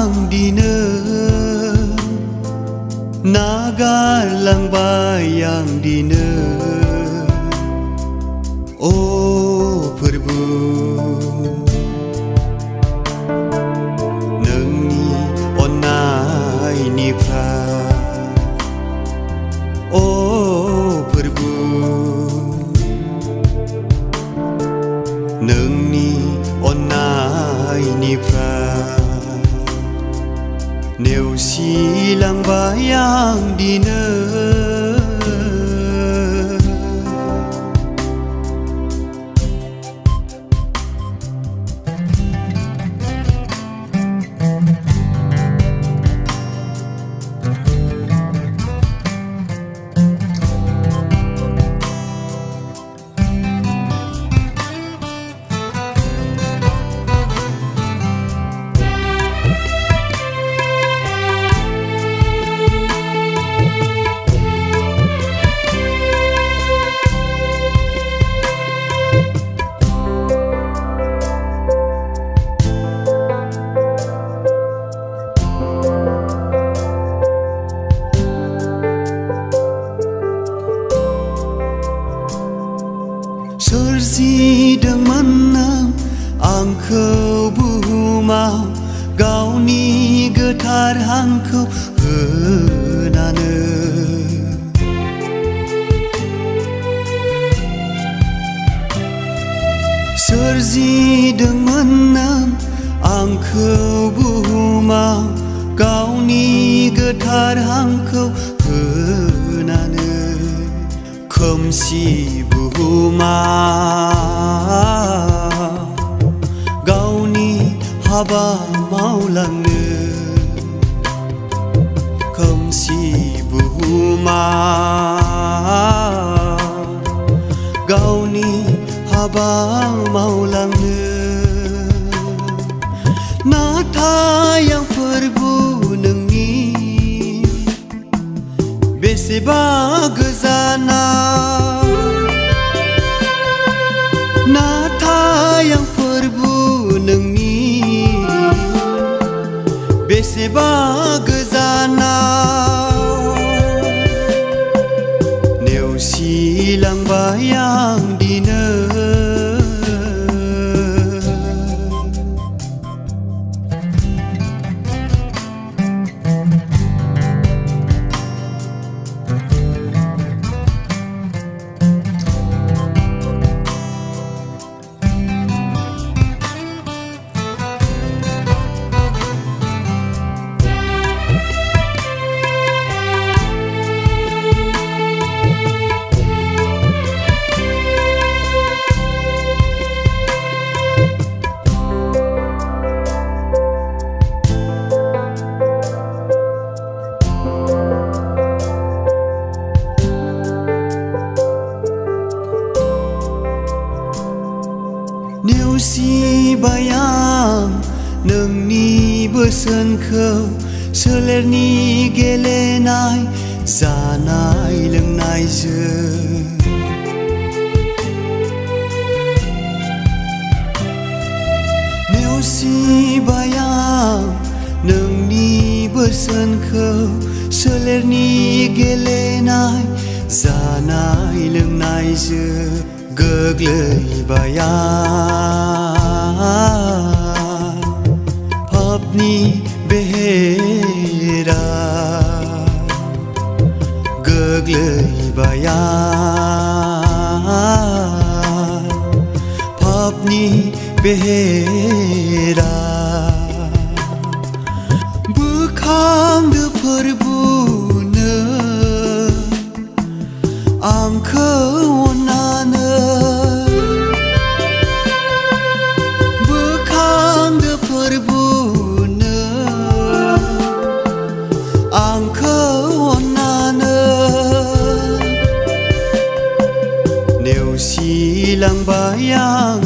yang dina nagarlangbay yang dina Oh Prabhu Nengni onnai nifrai Oh Prabhu Nengni onnai nifrai NEOSILANGBAI yang dina Soरजिदोंमोन आंखौ बुहुमाव गावनि गोथार हांखौ होनानै सोरजिदोंमोन आंखौ बुहुमाव गावनि गोथार हांखौ होनानै खोमसि बुहुमाव गावनि हाबा मावलांनो खोमसि बुहुमाव गावनि हाबा मावलांनो नाथाय आं फोरबु नोंनि बेसेबा गोजानाव नाथाय आं फोरबु नोंनि बेसेबा गोजानाव नेवसिलांबाय आं दिनै नेवसिबाय आं नोंनि बोसोनखौ सोलेरनि गेलेनाय जानाय लोंनायजों नेवसिबाय आं नोंनि बोसोनखौ सोलेरनि गेलेनाय जानाय लोंनायजों गोग्लैबाय आं पापनि बेहेरा गोग्लैबाय आं पापनि बेहेरा बोखांदो फोरबुनो आंखौ अननानै बोखांदो फोरबुनो आंखौ अननानै नेवसिलांबाय आं